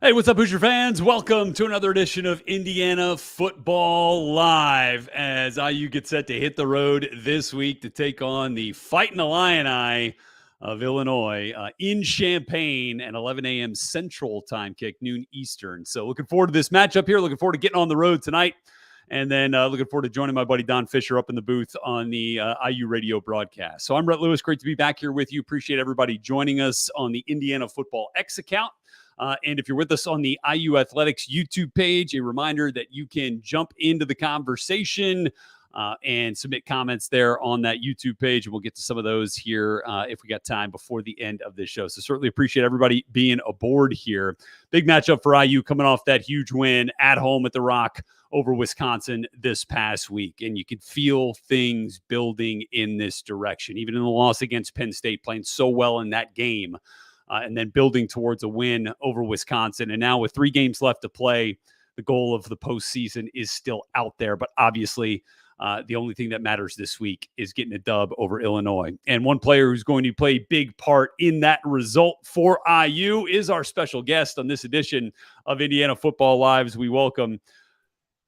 Hey, what's up, Hoosier fans? Welcome to another edition of Indiana Football Live as IU gets set to hit the road this week to take on the Fighting Illini of Illinois in Champaign at 11 a.m. Central Time kick, noon Eastern. So looking forward to this matchup here. Looking forward to getting on the road tonight. And then looking forward to joining my buddy Don Fisher up in the booth on the IU radio broadcast. So I'm Rhett Lewis. Great to be back here with you. Appreciate everybody joining us on the Indiana Football X account. And if you're with us on the IU Athletics YouTube page, a reminder that you can jump into the conversation and submit comments there on that YouTube page. And we'll get to some of those here if we got time before the end of this show. So certainly appreciate everybody being aboard here. Big matchup for IU coming off that huge win at home at the Rock over Wisconsin this past week. And you could feel things building in this direction, even in the loss against Penn State, playing so well in that game. And then building towards a win over Wisconsin. And now with 3 games left to play, the goal of the postseason is still out there. But obviously, the only thing that matters this week is getting a dub over Illinois. And one player who's going to play a big part in that result for IU is our special guest on this edition of Indiana Football Lives. We welcome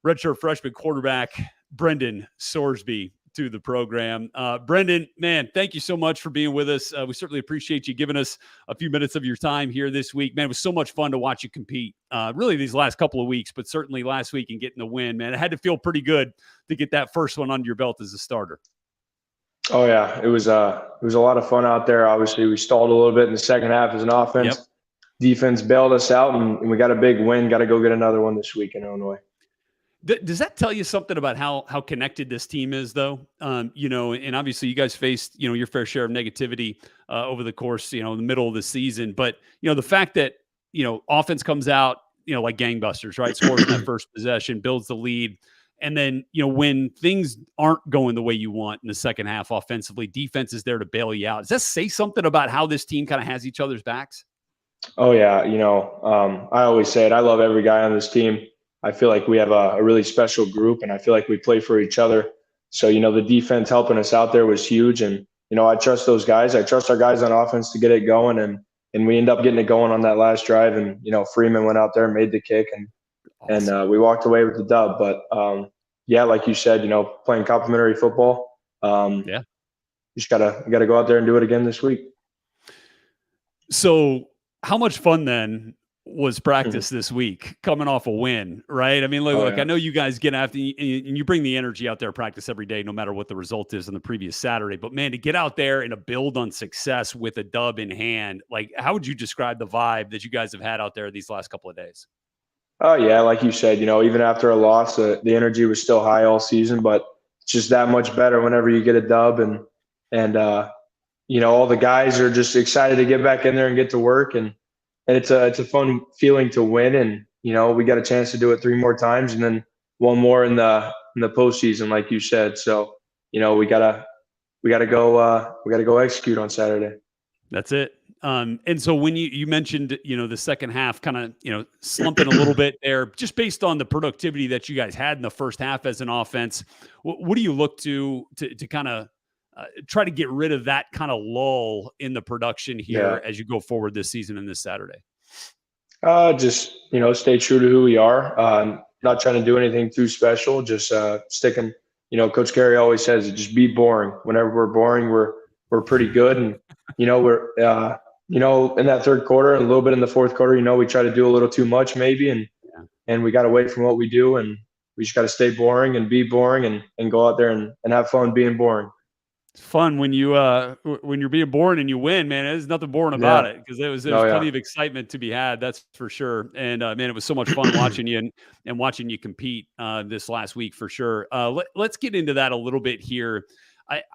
redshirt freshman quarterback Brendan Sorsby to the program. Brendan, man, thank you so much for being with us. We certainly appreciate you giving us a few minutes of your time here this week. Man, it was so much fun to watch you compete, really these last couple of weeks, but certainly last week and getting the win, man. It had to feel pretty good to get that first one under your belt as a starter. Oh, yeah. It was a lot of fun out there. Obviously, we stalled a little bit in the second half as an offense. Yep. Defense bailed us out, and we got a big win. Got to go get another one this week in Illinois. Does that tell you something about how connected this team is, though? And obviously you guys faced, your fair share of negativity over the course, in the middle of the season. But, the fact that, offense comes out, like gangbusters, right? Scores in that first possession, builds the lead. And then, when things aren't going the way you want in the second half offensively, defense is there to bail you out. Does that say something about how this team kind of has each other's backs? Oh, yeah. I always say it. I love every guy on this team. I feel like we have a really special group, and I feel like we play for each other. So, the defense helping us out there was huge. And, I trust those guys. I trust our guys on offense to get it going. And we end up getting it going on that last drive. And, Freeman went out there and made the kick. And we walked away with the dub. But, yeah, like you said, playing complimentary football. You just gotta go out there and do it again this week. So how much fun then was practice this week coming off a win, right? I mean, look, I know you guys get after and you bring the energy out there practice every day, no matter what the result is on the previous Saturday. But man, to get out there and to build on success with a dub in hand, like how would you describe the vibe that you guys have had out there these last couple of days? Oh, yeah, like you said, even after a loss, the energy was still high all season, but it's just that much better whenever you get a dub. And all the guys are just excited to get back in there and get to work. And it's a fun feeling to win. And, we got a chance to do it 3 more times and then one more in the postseason, like you said. So, we gotta go execute on Saturday. That's it. And so when you mentioned, the second half kind of, slumping a little bit there, just based on the productivity that you guys had in the first half as an offense, what do you look to kind of try to get rid of that kind of lull in the production here as you go forward this season and this Saturday? Just, stay true to who we are. Not trying to do anything too special, just sticking, Coach Carey always says, just be boring. Whenever we're boring, we're pretty good. And, we're, in that third quarter and a little bit in the fourth quarter, we try to do a little too much maybe. And we got away from what we do. And we just got to stay boring and be boring and go out there and have fun being boring. It's fun when you're being boring and you win, man. There's nothing boring about it because there was plenty of excitement to be had. That's for sure. And man, it was so much fun watching you and watching you compete this last week for sure. Let's get into that a little bit here.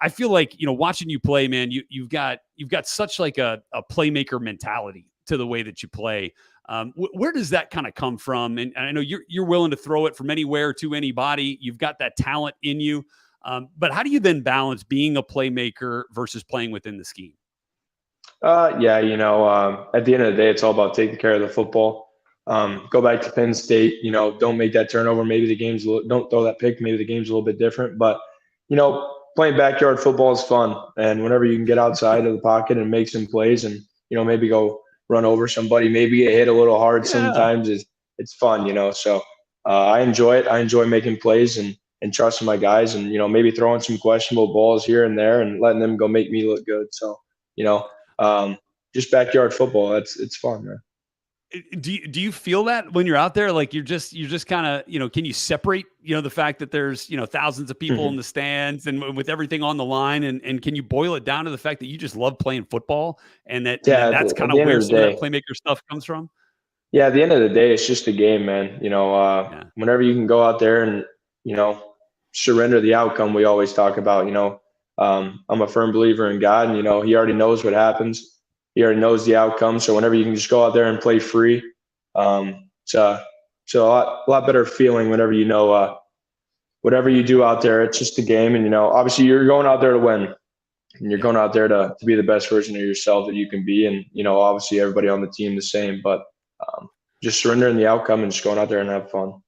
I feel like watching you play, man. You've got such like a playmaker mentality to the way that you play. Where does that kind of come from? And I know you're willing to throw it from anywhere to anybody. You've got that talent in you. But how do you then balance being a playmaker versus playing within the scheme? At the end of the day, it's all about taking care of the football. Go back to Penn State, don't make that turnover. Maybe don't throw that pick. Maybe the game's a little bit different. But, playing backyard football is fun. And whenever you can get outside of the pocket and make some plays and, maybe go run over somebody, maybe get hit a little hard Yeah. sometimes. It's fun, you know. So I enjoy it. I enjoy making plays and trusting my guys, and maybe throwing some questionable balls here and there and letting them go make me look good. So you know, um, just backyard football. It's fun, man. Do you feel that when you're out there, like you're just kind of, can you separate, the fact that there's, thousands of people in Mhm. the stands and with everything on the line, and can you boil it down to the fact that you just love playing football, and that Yeah, that's at kind the of end where of the some of that day, playmaker stuff comes from? yeah, at the end of the day, it's just a game, man. Yeah. Whenever you can go out there and you know surrender the outcome, we always talk about. I'm a firm believer in God, and He already knows what happens. He already knows the outcome. So whenever you can just go out there and play free, it's a lot better feeling whenever whatever you do out there. It's just a game, and obviously you're going out there to win, and you're Yeah. going out there to be the best version of yourself that you can be. And, obviously everybody on the team the same, but just surrendering the outcome and just going out there and have fun.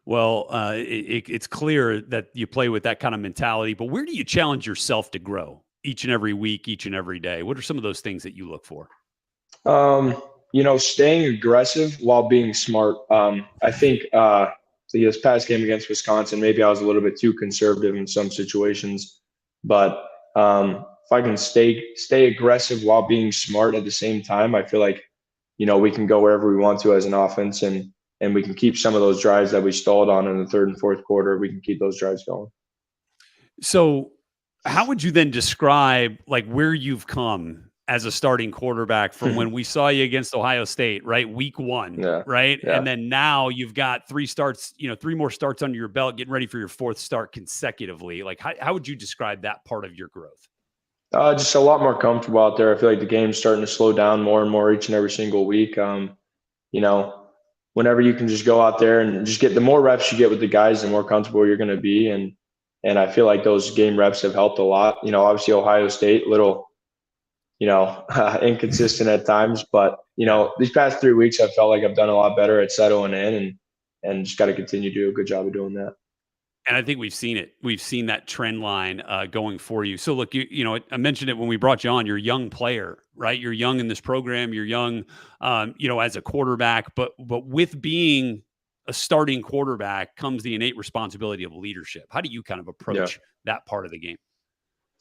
Well, it's clear that you play with that kind of mentality, but where do you challenge yourself to grow each and every week, each and every day? What are some of those things that you look for? Staying aggressive while being smart. I think this past game against Wisconsin, maybe I was a little bit too conservative in some situations, but if I can stay aggressive while being smart at the same time, I feel like we can go wherever we want to as an offense, and we can keep some of those drives that we stalled on in the third and fourth quarter. We can keep those drives going. So, how would you then describe like where you've come as a starting quarterback from when we saw you against Ohio State, right? Week 1, Yeah, right? And yeah. then now you've got 3 starts, 3 more starts under your belt, getting ready for your 4th start consecutively. Like how would you describe that part of your growth? Just a lot more comfortable out there. I feel like the game's starting to slow down more and more each and every single week. You know, Whenever you can just go out there and just get the more reps you get with the guys, the more comfortable you're going to be. And I feel like those game reps have helped a lot. Obviously Ohio State, little, inconsistent at times, but Yeah. these past 3 weeks, I felt like I've done a lot better at settling in and just got to continue to do a good job of doing that. And I think we've seen it. We've seen that trend line going for you. So look, I mentioned it when we brought you on. You're a young player, right? You're young in this program. You're young, as a quarterback. But with being a starting quarterback comes the innate responsibility of leadership. How do you kind of Yeah. approach that part of the game?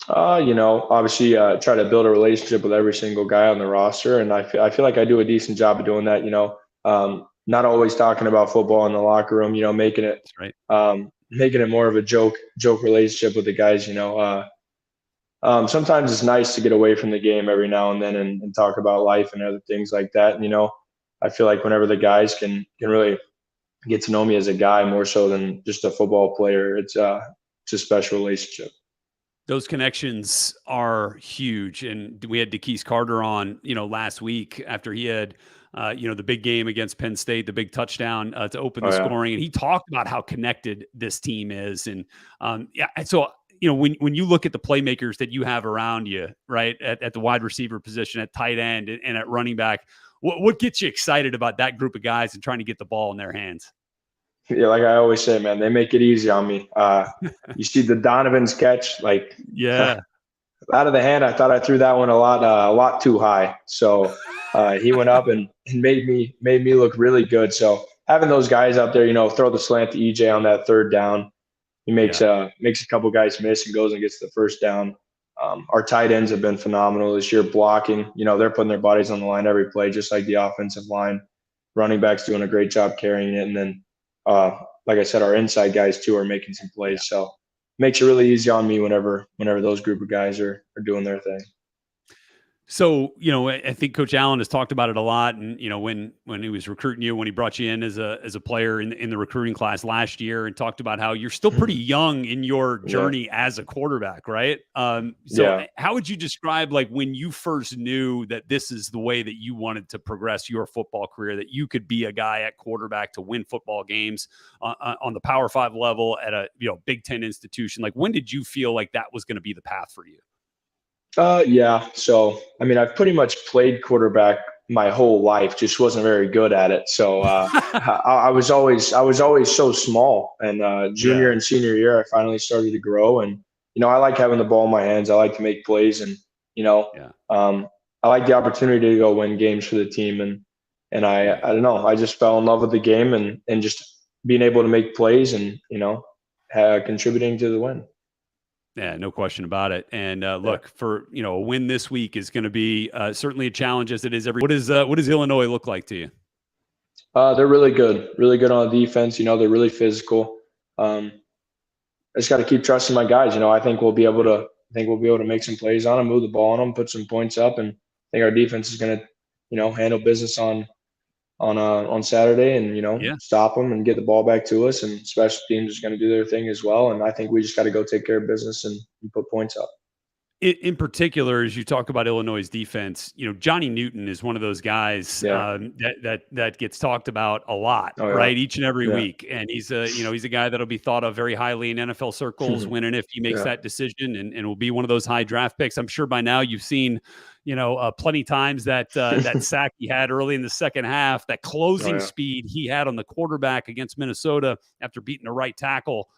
Obviously, try to build a relationship with every single guy on the roster, and I feel like I do a decent job of doing that. Not always talking about football in the locker room. Making it That's right. making it more of a joke relationship with the guys. Sometimes it's nice to get away from the game every now and then and talk about life and other things like that. And, I feel like whenever the guys can really get to know me as a guy more so than just a football player, it's a special relationship. Those connections are huge. And we had DeKeys Carter on, last week after he had, the big game against Penn State, the big touchdown to open Oh the yeah, scoring. And he talked about how connected this team is. And yeah, and so, when you look at the playmakers that you have around you, right, at the wide receiver position, at tight end, and at running back, what gets you excited about that group of guys and trying to get the ball in their hands? yeah. Like I always say, man, they make it easy on me. You see the Donovan's catch, like Yeah. out of the hand. I thought I threw that one a lot too high. So he went up and made me look really good. So having those guys out there, throw the slant to EJ on that third down. He makes Yeah. makes a couple guys miss and goes and gets the first down. Our tight ends have been phenomenal this year blocking. They're putting their bodies on the line every play, just like the offensive line. Running backs doing a great job carrying it, and then, like I said, our inside guys too are making some Yeah. plays. So makes it really easy on me whenever those group of guys are doing their thing. So, I think Coach Allen has talked about it a lot, and when he was recruiting you, when he brought you in as a player in the recruiting class last year, and talked about how you're still pretty young in your Yeah, journey as a quarterback, right? So, yeah. how would you describe like when you first knew that this is the way that you wanted to progress your football career, that you could be a guy at quarterback to win football games on the Power 5 level at a Big Ten institution? Like, when did you feel like that was going to be the path for you? Yeah. So, I mean, I've pretty much played quarterback my whole life, just wasn't very good at it. So, I was always so small. And junior Yeah. and senior year, I finally started to grow. And I like having the ball in my hands. I like to make plays, and you know, Yeah. um, I like the opportunity to go win games for the team, and I don't know, I just fell in love with the game and just being able to make plays and contributing to the win. Yeah, no question about it. And Yeah. look, for a win this week is going to be certainly a challenge as it is every. What does Illinois look like to you? They're really good on defense. They're really physical. Um, I just got to keep trusting my guys. I think we'll be able to. I think we'll be able to make some plays on them, move the ball on them, put some points up, and I think our defense is going to, handle business on Saturday, and Yeah. stop them and get the ball back to us. And special teams is going to do their thing as well. And I think we just got to go take care of business and put points up. In particular, as you talk about Illinois' defense, Johnny Newton is one of those guys that gets talked about a lot, right? Each and every week, and he's a guy that'll be thought of very highly in NFL circles when and if he makes that decision, and will be one of those high draft picks. I'm sure by now you've seen, plenty times that that sack he had early in the second half, that closing speed he had on the quarterback against Minnesota after beating the right tackle.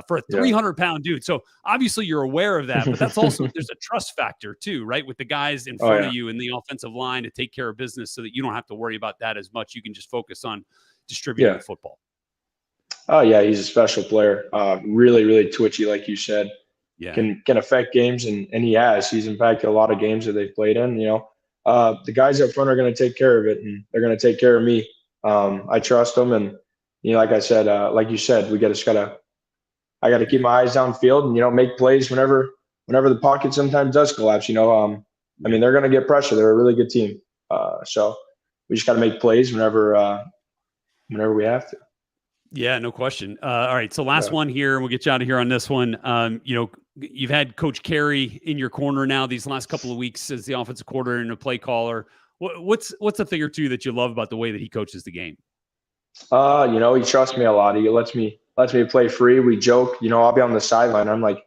For a 300-pound dude. So obviously you're aware of that, but that's also, there's a trust factor too, right? With the guys in front of you in the offensive line to take care of business so that you don't have to worry about that as much. You can just focus on distributing the football. Oh yeah. He's a special player. Really, really twitchy, like you said. Yeah. Can affect games, and he has. He's impacted a lot of games that they've played in. The guys up front are going to take care of it, and they're going to take care of me. I trust them, and like I said, like you said, I got to keep my eyes downfield and make plays whenever the pocket sometimes does collapse. I mean, they're going to get pressure. They're a really good team, so we just got to make plays whenever we have to. Yeah, no question. All right, so last one here, and we'll get you out of here on this one. You've had Coach Carey in your corner now these last couple of weeks as the offensive coordinator and a play caller. What's a thing or two that you love about the way that he coaches the game? He trusts me a lot. He lets me play free. We joke. I'll be on the sideline. I'm like,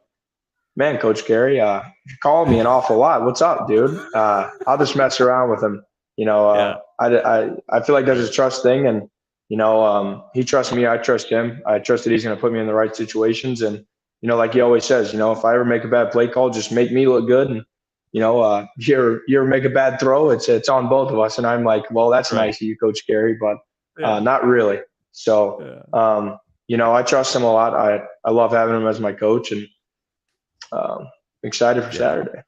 man, Coach Carey, you call me an awful lot. What's up, dude? I'll just mess around with him. I feel like there's a trust thing, and he trusts me. I trust him. I trust that he's going to put me in the right situations. And like he always says, if I ever make a bad play call, just make me look good. And you ever make a bad throw, it's on both of us. And I'm like, well, that's nice of you, Coach Carey, but not really. So, I trust him a lot. I love having him as my coach, and excited for Saturday.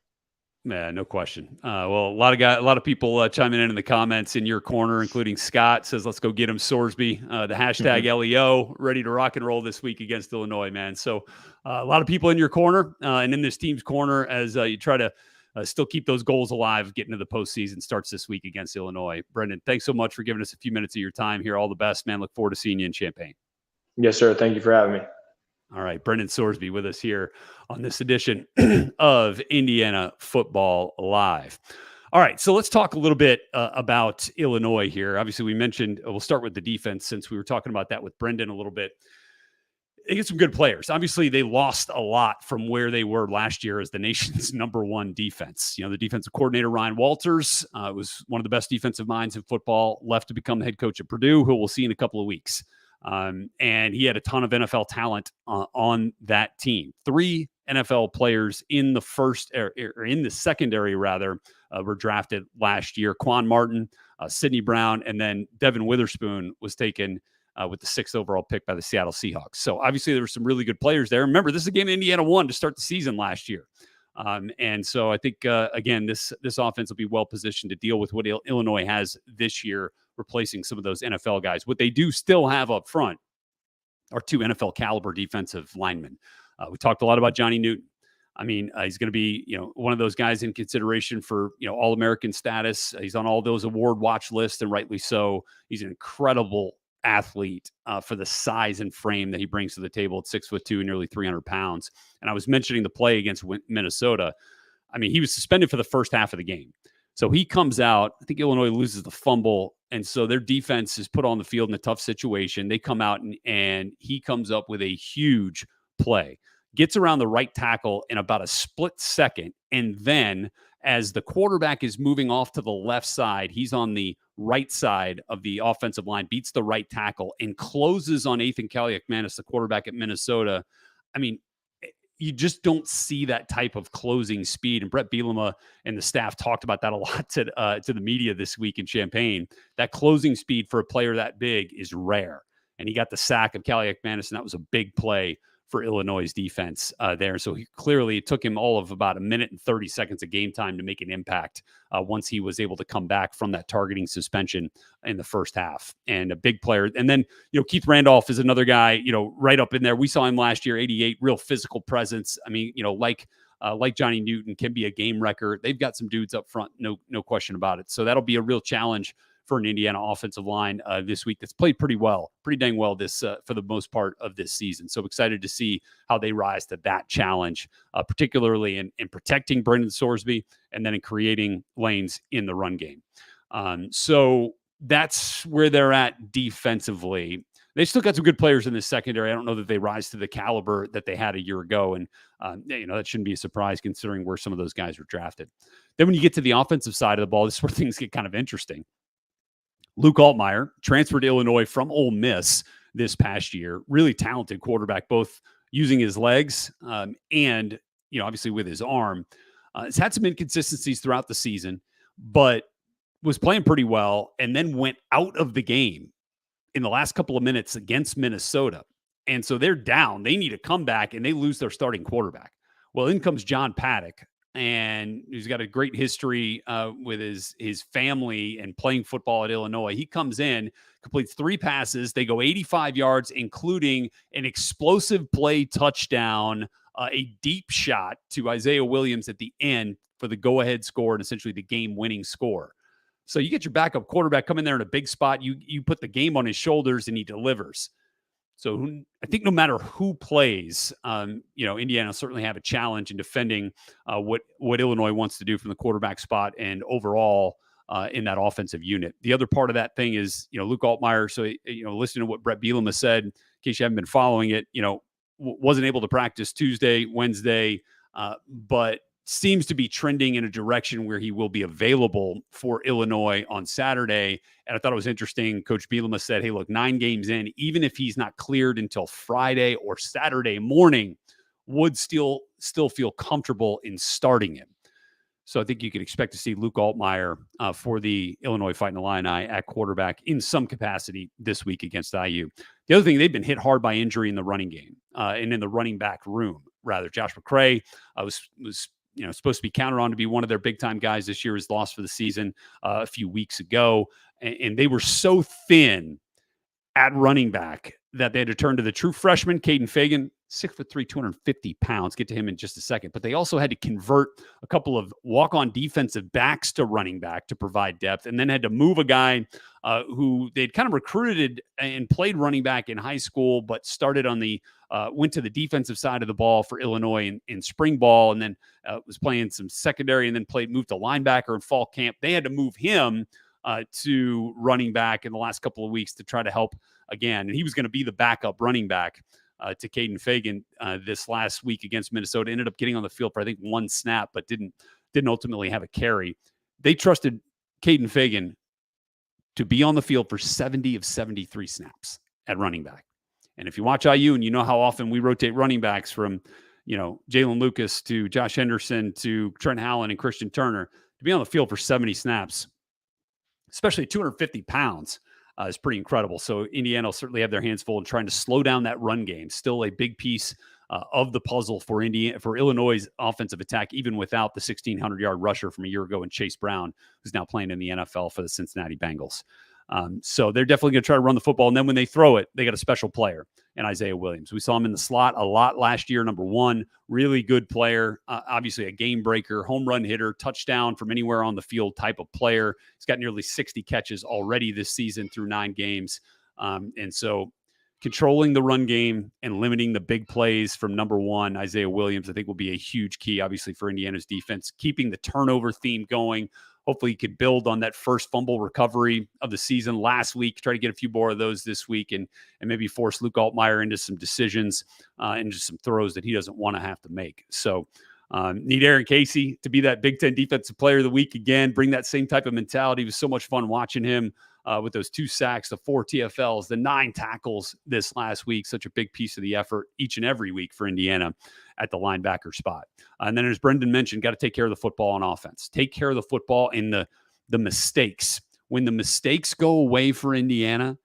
Yeah, no question. Well, a lot of people chiming in the comments in your corner, including Scott says, "Let's go get him, Sorsby." The hashtag LEO, ready to rock and roll this week against Illinois, man. So a lot of people in your corner and in this team's corner as you try to still keep those goals alive. Getting to the postseason starts this week against Illinois. Brendan, thanks so much for giving us a few minutes of your time here. All the best, man. Look forward to seeing you in Champaign. Yes, sir. Thank you for having me. All right, Brendan Sorsby with us here on this edition of Indiana Football Live. All right, so let's talk a little bit about Illinois here. Obviously, we mentioned, we'll start with the defense since we were talking about that with Brendan a little bit. They get some good players. Obviously, they lost a lot from where they were last year as the nation's #1 defense. The defensive coordinator, Ryan Walters, was one of the best defensive minds in football, left to become the head coach at Purdue, who we'll see in a couple of weeks. And he had a ton of NFL talent on that team. 3 NFL players in the first or in the secondary rather were drafted last year. Quan Martin, Sidney Brown, and then Devin Witherspoon was taken with the 6th overall pick by the Seattle Seahawks. So obviously there were some really good players there. Remember, this is a game Indiana won to start the season last year. And so I think, again, this offense will be well positioned to deal with what Illinois has this year, replacing some of those NFL guys. What they do still have up front are 2 NFL caliber defensive linemen. We talked a lot about Johnny Newton. I mean, he's going to be, one of those guys in consideration for, All-American status. He's on all those award watch lists, and rightly so. He's an incredible athlete for the size and frame that he brings to the table at 6'2", nearly 300 pounds. And I was mentioning the play against Minnesota. I mean, he was suspended for the first half of the game. So he comes out, I think Illinois loses the fumble. And so their defense is put on the field in a tough situation. They come out and he comes up with a huge play, gets around the right tackle in about a split second. And then as the quarterback is moving off to the left side, he's on the right side of the offensive line, beats the right tackle and closes on Ethan Kaliakmanis, the quarterback at Minnesota. I mean, you just don't see that type of closing speed. And Brett Bielema and the staff talked about that a lot to the media this week in Champaign. That closing speed for a player that big is rare. And he got the sack of Callie McManus, and that was a big play for Illinois' defense there. So it took him all of about 1 minute and 30 seconds of game time to make an impact once he was able to come back from that targeting suspension in the first half. And a big player. And then, Keith Randolph is another guy, right up in there. We saw him last year, 88, real physical presence. I mean, like Johnny Newton, can be a game wrecker. They've got some dudes up front, no question about it. So that'll be a real challenge for an Indiana offensive line this week that's played pretty dang well this for the most part of this season. So excited to see how they rise to that challenge, particularly in protecting Brendan Sorsby and then in creating lanes in the run game. So that's where they're at defensively. They still got some good players in the secondary. I don't know that they rise to the caliber that they had a year ago. And, that shouldn't be a surprise considering where some of those guys were drafted. Then when you get to the offensive side of the ball, this is where things get kind of interesting. Luke Altmaier transferred to Illinois from Ole Miss this past year. Really talented quarterback, both using his legs and, obviously with his arm. He's had some inconsistencies throughout the season, but was playing pretty well and then went out of the game in the last couple of minutes against Minnesota. And so they're down. They need a comeback, and they lose their starting quarterback. Well, in comes John Paddock, and he's got a great history with his family and playing football at Illinois. He comes in, completes 3 passes. They go 85 yards, including an explosive play touchdown, a deep shot to Isaiah Williams at the end for the go-ahead score and essentially the game-winning score. So you get your backup quarterback come in there in a big spot. You put the game on his shoulders, and he delivers. So I think no matter who plays, Indiana will certainly have a challenge in defending what Illinois wants to do from the quarterback spot and overall in that offensive unit. The other part of that thing is, Luke Altmaier. So, listening to what Brett Bielema said, in case you haven't been following it, wasn't able to practice Tuesday, Wednesday, but seems to be trending in a direction where he will be available for Illinois on Saturday. And I thought it was interesting. Coach Bielema said, hey, look, 9 games in, even if he's not cleared until Friday or Saturday morning, would still feel comfortable in starting him. So I think you could expect to see Luke Altmaier for the Illinois Fighting Illini at quarterback in some capacity this week against IU. The other thing, they've been hit hard by injury in the running game and in the running back room, rather. Josh McCray was supposed to be counted on to be one of their big-time guys this year. Is lost for the season a few weeks ago. And they were so thin at running back that they had to turn to the true freshman, Caden Fagan, 6'3", 250 pounds. Get to him in just a second. But they also had to convert a couple of walk-on defensive backs to running back to provide depth, and then had to move a guy who they'd kind of recruited and played running back in high school, but started on went to the defensive side of the ball for Illinois in spring ball, and then was playing some secondary, and then moved to linebacker in fall camp. They had to move him to running back in the last couple of weeks to try to help again. And he was going to be the backup running back to Caden Fagan this last week against Minnesota. Ended up getting on the field for, I think, 1 snap, but didn't ultimately have a carry. They trusted Caden Fagan to be on the field for 70 of 73 snaps at running back. And if you watch IU and you know how often we rotate running backs from, Jalen Lucas to Josh Henderson to Trent Hallen and Christian Turner, to be on the field for 70 snaps, especially 250 pounds, is pretty incredible. So Indiana will certainly have their hands full in trying to slow down that run game. Still a big piece of the puzzle for Illinois' offensive attack, even without the 1,600-yard rusher from a year ago in Chase Brown, who's now playing in the NFL for the Cincinnati Bengals. So they're definitely going to try to run the football. And then when they throw it, they got a special player in Isaiah Williams. We saw him in the slot a lot last year, number 1. Really good player, obviously a game breaker, home run hitter, touchdown from anywhere on the field type of player. He's got nearly 60 catches already this season through 9 games. And so controlling the run game and limiting the big plays from number 1, Isaiah Williams, I think will be a huge key, obviously, for Indiana's defense. Keeping the turnover theme going. Hopefully he could build on that first fumble recovery of the season last week, try to get a few more of those this week, and maybe force Luke Altmaier into some decisions and just some throws that he doesn't want to have to make. So Need Aaron Casey to be that Big Ten Defensive Player of the Week again, bring that same type of mentality. It was so much fun watching him with those 2 sacks, the 4 TFLs, the 9 tackles this last week. Such a big piece of the effort each and every week for Indiana at the linebacker spot. And then as Brendan mentioned, got to take care of the football on offense. Take care of the football in the mistakes. When the mistakes go away for Indiana,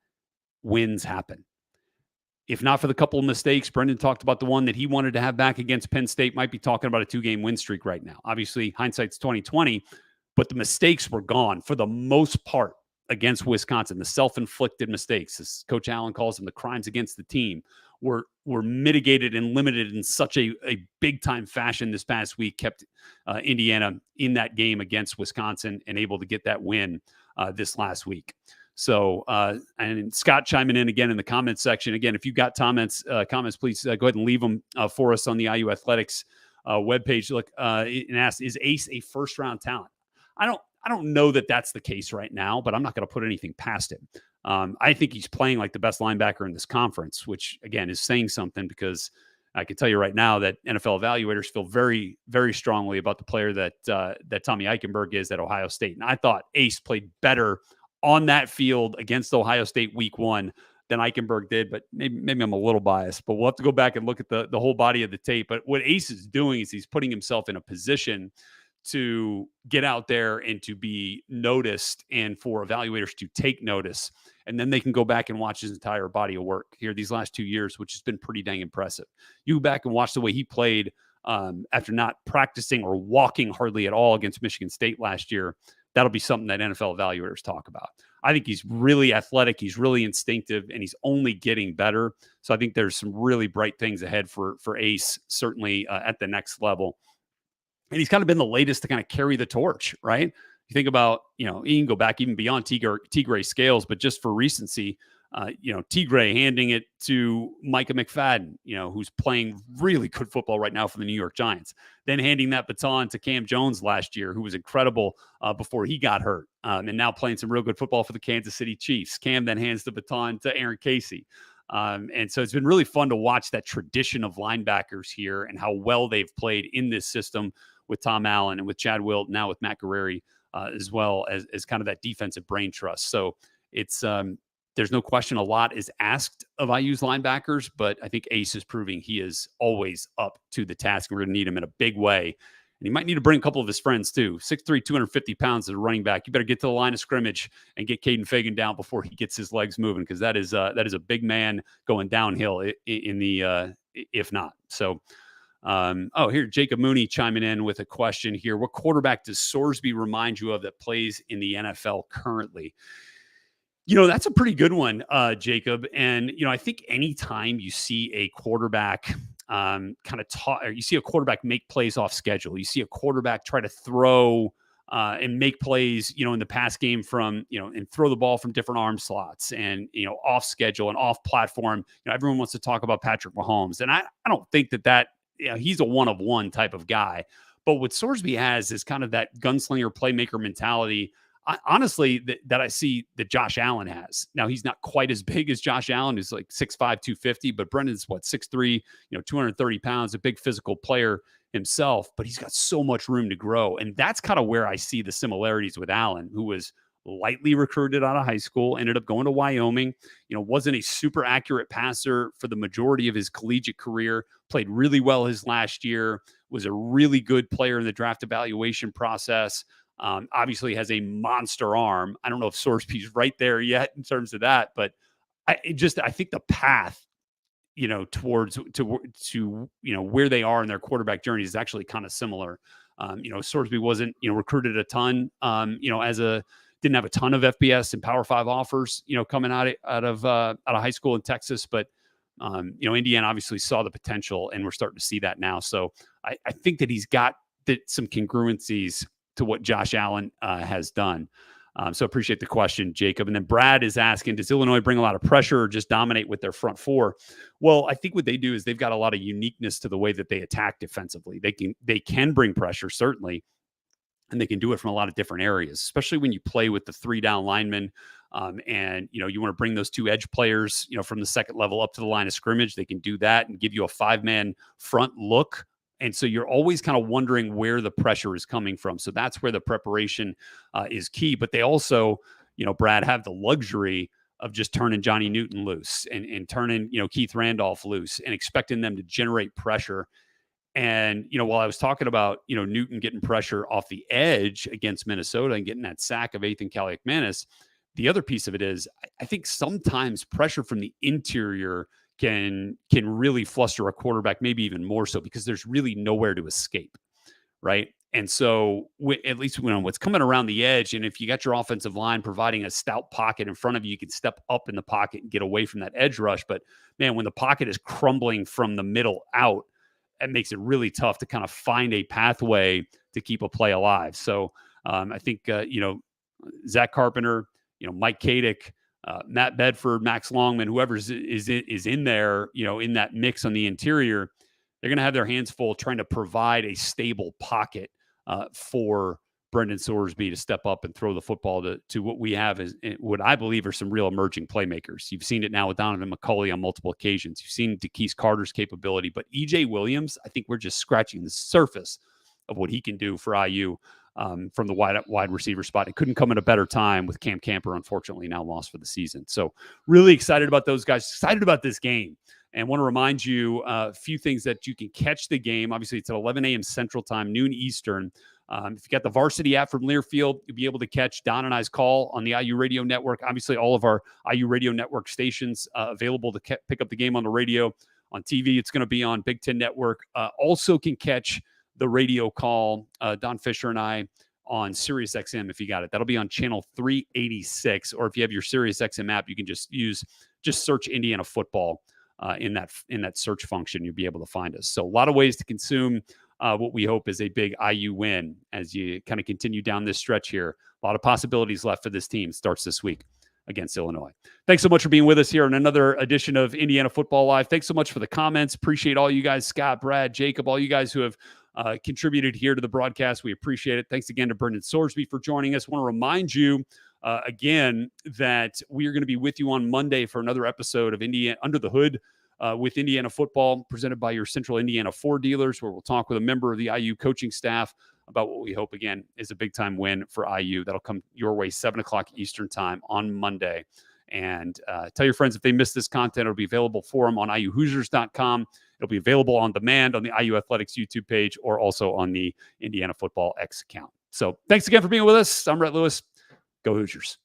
wins happen. If not for the couple of mistakes, Brendan talked about the one that he wanted to have back against Penn State, might be talking about a 2-game win streak right now. Obviously, hindsight's 2020, but the mistakes were gone for the most part against Wisconsin. The self-inflicted mistakes, as Coach Allen calls them, the crimes against the team, were mitigated and limited in such a big-time fashion this past week, kept Indiana in that game against Wisconsin and able to get that win this last week. So, and Scott chiming in again in the comments section. Again, if you've got comments, please go ahead and leave them for us on the IU Athletics webpage. Look, and ask, is Ace a first-round talent? I don't know that that's the case right now, but I'm not going to put anything past him. I think he's playing like the best linebacker in this conference, which, again, is saying something, because I can tell you right now that NFL evaluators feel very, very strongly about the player that Tommy Eichenberg is at Ohio State. And I thought Ace played better on that field against Ohio State week 1 than Eichenberg did, but maybe I'm a little biased, but we'll have to go back and look at the whole body of the tape. But what Ace is doing is he's putting himself in a position to get out there and to be noticed, and for evaluators to take notice, and then they can go back and watch his entire body of work here these last 2 years, which has been pretty dang impressive. You go back and watch the way he played after not practicing or walking hardly at all against Michigan State last year. That'll be something that NFL evaluators talk about. I think he's really athletic. He's really instinctive, and he's only getting better. So I think there's some really bright things ahead for Ace, certainly at the next level. And he's kind of been the latest to kind of carry the torch, right? You think about, you can go back even beyond Tigray Scales, but just for recency, Tigray handing it to Micah McFadden, who's playing really good football right now for the New York Giants. Then handing that baton to Cam Jones last year, who was incredible before he got hurt, and now playing some real good football for the Kansas City Chiefs. Cam then hands the baton to Aaron Casey. And so it's been really fun to watch that tradition of linebackers here and how well they've played in this system with Tom Allen and with Chad Wilt, now with Matt Guerrieri, as well as kind of that defensive brain trust. So it's there's no question a lot is asked of IU's linebackers, but I think Ace is proving he is always up to the task. We're going to need him in a big way. And he might need to bring a couple of his friends too. 6'3", 250 pounds as a running back. You better get to the line of scrimmage and get Caden Fagan down before he gets his legs moving, because that is a big man going downhill in the if not. So, here, Jacob Mooney chiming in with a question here. What quarterback does Sorsby remind you of that plays in the NFL currently? That's a pretty good one, Jacob. And, I think anytime you see a quarterback you see a quarterback make plays off schedule, you see a quarterback try to throw and make plays, in the pass game from, and throw the ball from different arm slots and, off schedule and off platform. Everyone wants to talk about Patrick Mahomes. And I don't think that he's a one-of-one type of guy. But what Sorsby has is kind of that gunslinger playmaker mentality, honestly, that I see that Josh Allen has. Now, he's not quite as big as Josh Allen, who's like 6'5", 250, but Brendan's 6'3", 230 pounds, a big physical player himself, but he's got so much room to grow. And that's kind of where I see the similarities with Allen, who was lightly recruited out of high school, ended up going to Wyoming, wasn't a super accurate passer for the majority of his collegiate career, played really well his last year, was a really good player in the draft evaluation process. Obviously has a monster arm. I don't know if Sorsby's right there yet in terms of that, but I think the path, towards where they are in their quarterback journey is actually kind of similar. Sorsby wasn't, recruited a ton, didn't have a ton of FBS and Power 5 offers, coming out of high school in Texas, but Indiana obviously saw the potential, and we're starting to see that now. So I think that he's got some congruencies to what Josh Allen has done. So appreciate the question, Jacob. And then Brad is asking, does Illinois bring a lot of pressure or just dominate with their front four? Well, I think what they do is they've got a lot of uniqueness to the way that they attack defensively. They can bring pressure, certainly, and they can do it from a lot of different areas, especially when you play with the 3-down linemen. And, you want to bring those 2 edge players, from the second level up to the line of scrimmage. They can do that and give you a 5-man front look And so you're always kind of wondering where the pressure is coming from. So that's where the preparation is key. But they also, Brad, have the luxury of just turning Johnny Newton loose and turning, Keith Randolph loose and expecting them to generate pressure. And, while I was talking about, Newton getting pressure off the edge against Minnesota and getting that sack of Ethan Kaliakmanis, the other piece of it is I think sometimes pressure from the interior can really fluster a quarterback, maybe even more so, because there's really nowhere to escape, right? And so at least when what's coming around the edge, and if you got your offensive line providing a stout pocket in front of you, you can step up in the pocket and get away from that edge rush. But man, when the pocket is crumbling from the middle out, it makes it really tough to kind of find a pathway to keep a play alive. So I think, Zach Carpenter, Mike Kadick, Matt Bedford, Max Longman, whoever is in there, in that mix on the interior, they're going to have their hands full trying to provide a stable pocket for Brendan Sorsby to step up and throw the football to what we have is what I believe are some real emerging playmakers. You've seen it now with Donovan McCulley on multiple occasions. You've seen DeKeys Carter's capability, but EJ Williams, I think we're just scratching the surface of what he can do for IU from the wide receiver spot. It couldn't come at a better time with Cam Camper, unfortunately, now lost for the season. So really excited about those guys, excited about this game. And want to remind you a few things that you can catch the game. Obviously, it's at 11 a.m. Central Time, noon Eastern. If you got the Varsity app from Learfield, you'll be able to catch Don and I's call on the IU Radio Network. Obviously, all of our IU Radio Network stations available to pick up the game on the radio. On TV, it's going to be on Big Ten Network. Also can catch the radio call, Don Fisher and I, on SiriusXM if you got it. That'll be on channel 386. Or if you have your SiriusXM app, you can just search Indiana football in that search function. You'll be able to find us. So a lot of ways to consume what we hope is a big IU win as you kind of continue down this stretch here. A lot of possibilities left for this team. Starts this week against Illinois. Thanks so much for being with us here on another edition of Indiana Football Live. Thanks so much for the comments. Appreciate all you guys, Scott, Brad, Jacob, all you guys who have contributed here to the broadcast. We appreciate it. Thanks again to Brendan Sorsby for joining us. I want to remind you again that we are going to be with you on Monday for another episode of Indiana Under the Hood with Indiana football, presented by your Central Indiana Ford dealers, where we'll talk with a member of the IU coaching staff about what we hope, again, is a big-time win for IU. That'll come your way 7 o'clock Eastern time on Monday. And tell your friends if they missed this content, it'll be available for them on IUHoosiers.com. It'll be available on demand on the IU Athletics YouTube page or also on the Indiana Football X account. So thanks again for being with us. I'm Rhett Lewis. Go Hoosiers.